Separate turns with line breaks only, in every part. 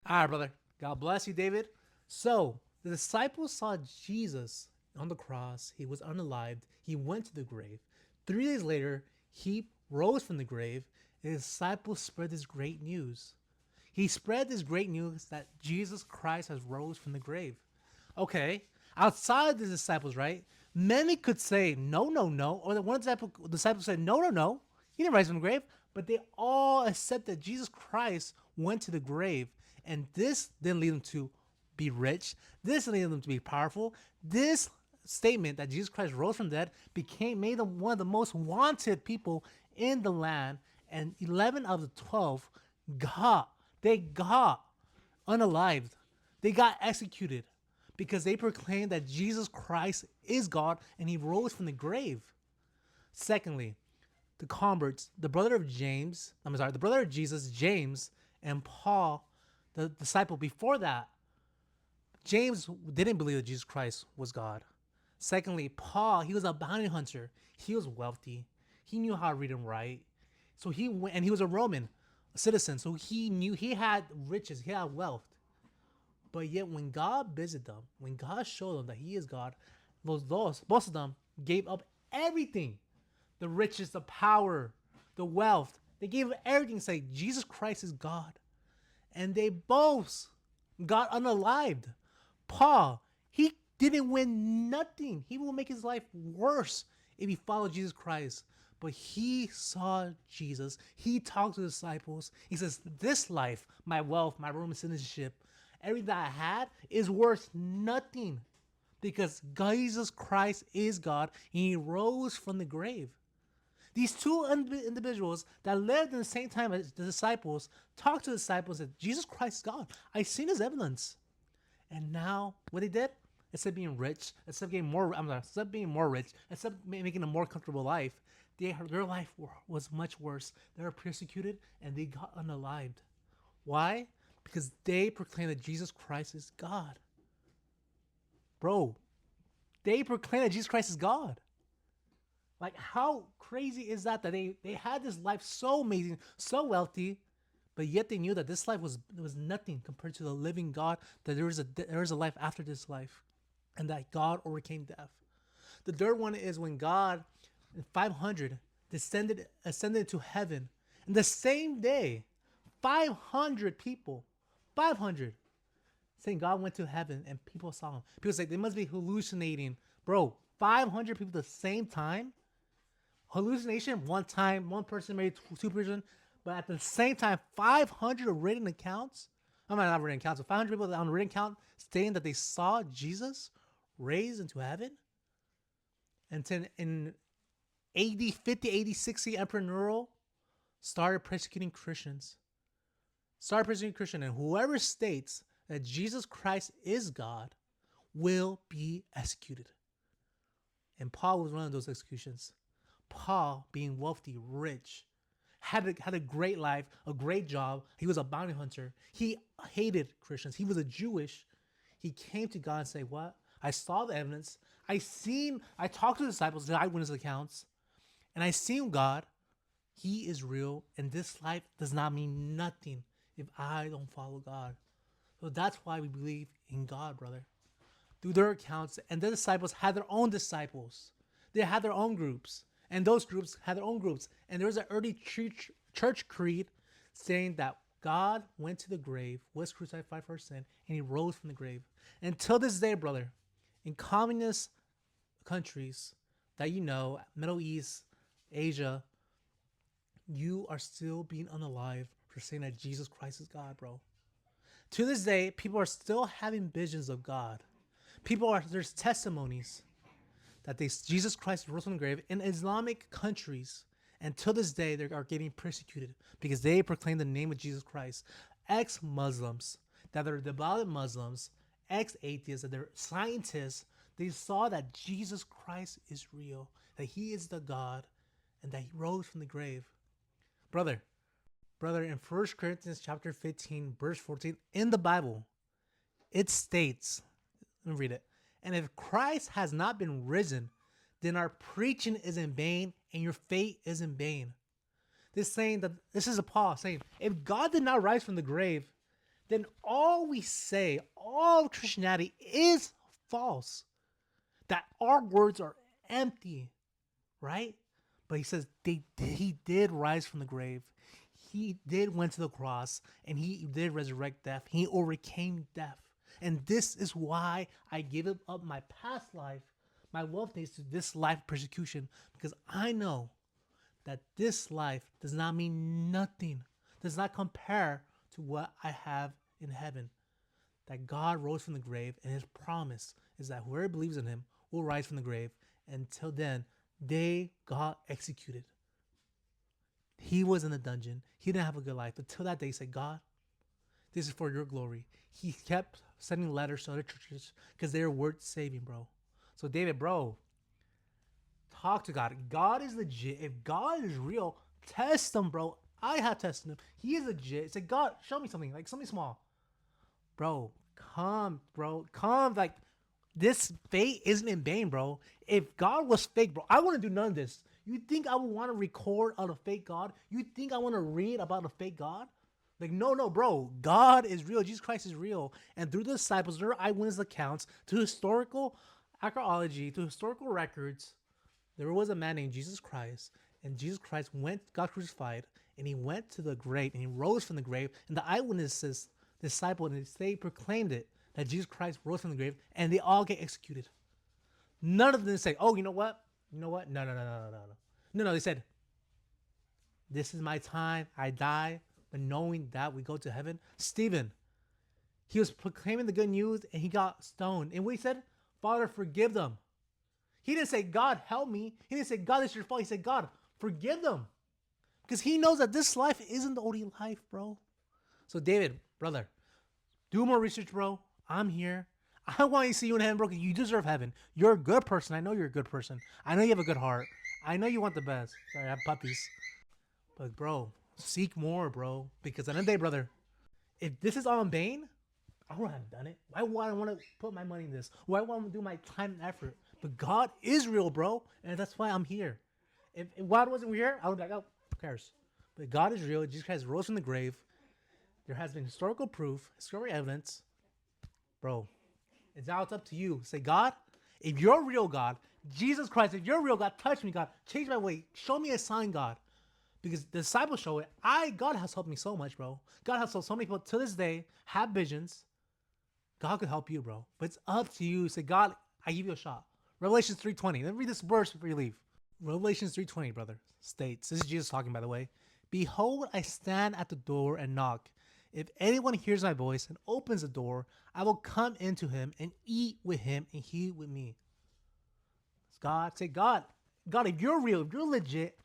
All right, brother. God bless you, David. So, the disciples saw Jesus on the cross. He was unalived. He went to the grave. 3 days later, he rose from the grave, and the disciples spread this great news. He spread this great news that Jesus Christ has rose from the grave. Okay, outside the disciples, right? Many could say no, no, no, or the one disciple said no, no, no. He didn't rise from the grave, but they all accept that Jesus Christ went to the grave, and this didn't lead them to be rich. This didn't lead them to be powerful. This statement that Jesus Christ rose from the dead became made them one of the most wanted people in the land, and 11 of the 12 got they got unalived. They got executed because they proclaimed that Jesus Christ is God and he rose from the grave. Secondly, the converts, the brother of James, I'm sorry, the brother of Jesus, James, and Paul, the disciple before that, James didn't believe that Jesus Christ was God. Secondly, Paul, he was a bounty hunter. He was wealthy. He knew how to read and write. So he went, and he was a Roman citizen. So he knew he had riches, he had wealth. But yet, when God visited them, when God showed them that He is God, those most of them gave up everything, the riches, the power, the wealth. They gave up everything, say Jesus Christ is God, and they both got unalived. Paul, he didn't win nothing. He will make his life worse if he followed Jesus Christ. But he saw Jesus. He talked to the disciples. He says, "This life, my wealth, my Roman citizenship, everything that I had is worth nothing because Jesus Christ is God and He rose from the grave." These two individuals that lived in the same time as the disciples talked to the disciples that Jesus Christ is God. I've seen His evidence. And now, what they did, instead of being rich, instead of getting more, instead of being more rich, instead of making a more comfortable life, their life was much worse. They were persecuted and they got unalived. Why? Because they proclaim that Jesus Christ is God. Bro, they proclaim that Jesus Christ is God. Like, how crazy is that? That they had this life so amazing, so wealthy, but yet they knew that this life was nothing compared to the living God. That there is a life after this life, and that God overcame death. The third one is when God, in 500, ascended to heaven. In the same day, 500 people, 500, saying God went to heaven and people saw him. People say they must be hallucinating. Bro, 500 people at the same time? Hallucination, one time, one person, maybe two person, but at the same time, 500 written accounts. I'm not written accounts, but 500 people on written account stating that they saw Jesus raised into heaven. And then in AD 50, AD 60, Emperor Nero started persecuting Christians. Started persecuting Christians, and whoever states that Jesus Christ is God will be executed. And Paul was one of those executions. Paul, being wealthy, rich, had a great life, a great job. He was a bounty hunter. He hated Christians. He was a Jewish. He came to God and said, "What? I saw the evidence. I talked to the disciples, the eyewitness accounts, and I seen God. He is real, and this life does not mean nothing if I don't follow God." So that's why we believe in God, brother. Through their accounts, and the disciples had their own disciples. They had their own groups, and those groups had their own groups. And there was an early church creed saying that God went to the grave, was crucified for our sin, and he rose from the grave. Until this day, brother, in communist countries that you know, Middle East, Asia, you are still being unalive for saying that Jesus Christ is God, bro. To this day, people are still having visions of God. There's testimonies that Jesus Christ rose from the grave in Islamic countries. And till this day, they are getting persecuted because they proclaim the name of Jesus Christ. Ex-Muslims, that are devout Muslims, ex-atheists, that they're scientists, they saw that Jesus Christ is real, that he is the God, and that he rose from the grave. Brother, in 1 Corinthians chapter 15, verse 14, in the Bible, it states, let me read it. "And if Christ has not been risen, then our preaching is in vain and your faith is in vain." This is a Paul saying, if God did not rise from the grave, then all we say, all Christianity is false. That our words are empty, right? But he says he did rise from the grave. He did went to the cross and he did resurrect death. He overcame death. And this is why I give up my past life, my wealth days to this life of persecution, because I know that this life does not mean nothing, does not compare to what I have in heaven. That God rose from the grave, and his promise is that whoever believes in him will rise from the grave. Until then, they got executed. He was in the dungeon. He didn't have a good life. Until that day, he said, God, this is for your glory. He kept sending letters to other churches because they were worth saving, bro. So, David, bro, talk to God. God is legit. If God is real, test him, bro. I have tested him. He is legit. Say, God, show me something, like something small. Bro, come, bro. Come. Like, this fate isn't in vain, bro. If God was fake, bro, I wouldn't do none of this. You think I would want to record on a fake God? You think I want to read about a fake God? Like, no, bro. God is real. Jesus Christ is real. And through the disciples, through eyewitness accounts, to historical archaeology, to historical records, there was a man named Jesus Christ. And Jesus Christ got crucified, and he went to the grave, and he rose from the grave. And the eyewitnesses, disciple, and they proclaimed it, that Jesus Christ rose from the grave, and they all get executed. None of them say, oh, you know what? You know what? No. No, they said, this is my time. I die. But knowing that we go to heaven. Stephen, he was proclaiming the good news and he got stoned. And what he said, Father, forgive them. He didn't say, God, help me. He didn't say, God, it's your fault. He said, God, forgive them. Because he knows that this life isn't the only life, bro. So David, brother, do more research, bro. I'm here. I want to see you in heaven, bro, because you deserve heaven. You're a good person. I know you're a good person. I know you have a good heart. I know you want the best. Sorry, I have puppies. But, bro, seek more, bro. Because at the end of the day, brother, if this is all in vain, I wouldn't have done it. Why would I want to put my money in this? Why would I want to do my time and effort? But God is real, bro. And that's why I'm here. If God wasn't here, I would be like, oh, who cares? But God is real. Jesus Christ rose from the grave. There has been historical proof, historical evidence. Bro, it's now it's up to you. Say, God, if you're real, God, Jesus Christ, if you're real, God, touch me, God, change my way. Show me a sign, God. Because the disciples show it. God has helped me so much, bro. God has helped so many people to this day have visions. God could help you, bro. But it's up to you. Say, God, I give you a shot. Revelations 3:20. Let me read this verse before you leave. Revelations 3:20, brother, states, this is Jesus talking, by the way. Behold, I stand at the door and knock. If anyone hears my voice and opens the door, I will come into him and eat with him and he with me. God, say, God, if you're real, if you're legit,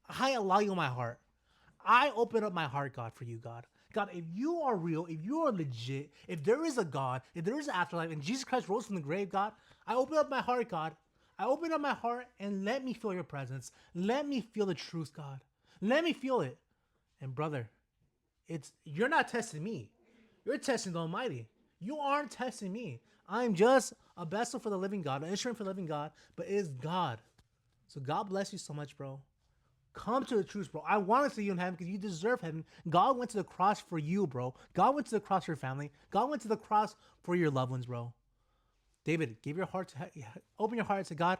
I allow you in my heart. I open up my heart, God, for you, God. God, if you are real, if you are legit, if there is a God, if there is an afterlife, and Jesus Christ rose from the grave, God, I open up my heart, God. I open up my heart and let me feel your presence. Let me feel the truth, God. Let me feel it. And brother, you're not testing me. You're testing the Almighty. You aren't testing me. I'm just a vessel for the living God, an instrument for the living God, but it is God. So God bless you so much, bro. Come to the truth, bro. I want to see you in heaven because you deserve heaven. God went to the cross for you, bro. God went to the cross for your family. God went to the cross for your loved ones, bro. David, give your heart open your heart to God.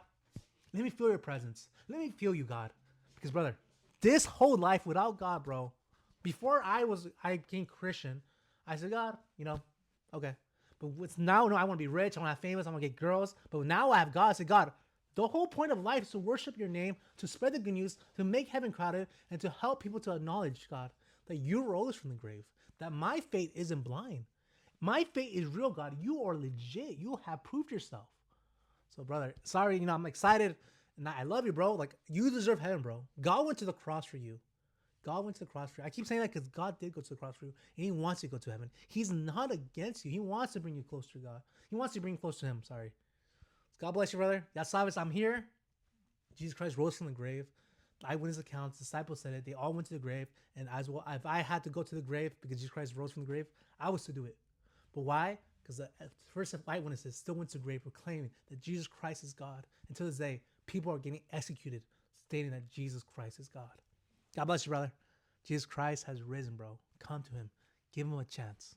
Let me feel your presence. Let me feel you, God. Because, brother, this whole life without God, bro, before I became Christian, I said, God, okay. But what's now, no, I want to be rich. I want to have famous. I want to get girls. But now I have God. I said, God, the whole point of life is to worship your name, to spread the good news, to make heaven crowded, and to help people to acknowledge, God, that you rose from the grave, that my faith isn't blind. My faith is real, God. You are legit. You have proved yourself. So, brother, sorry, I'm excited. And I love you, bro. Like, you deserve heaven, bro. God went to the cross for you. God went to the cross for you. I keep saying that because God did go to the cross for you, and he wants you to go to heaven. He's not against you. He wants to bring you close to God. He wants to bring you close to him. Sorry. God bless you, brother. Ya sabes, I'm here. Jesus Christ rose from the grave. Eyewitness accounts, disciples said it. They all went to the grave. And as well, if I had to go to the grave because Jesus Christ rose from the grave, I was to do it. But why? Because the first eyewitnesses still went to the grave proclaiming that Jesus Christ is God. Until this day, people are getting executed stating that Jesus Christ is God. God bless you, brother. Jesus Christ has risen, bro. Come to him. Give him a chance.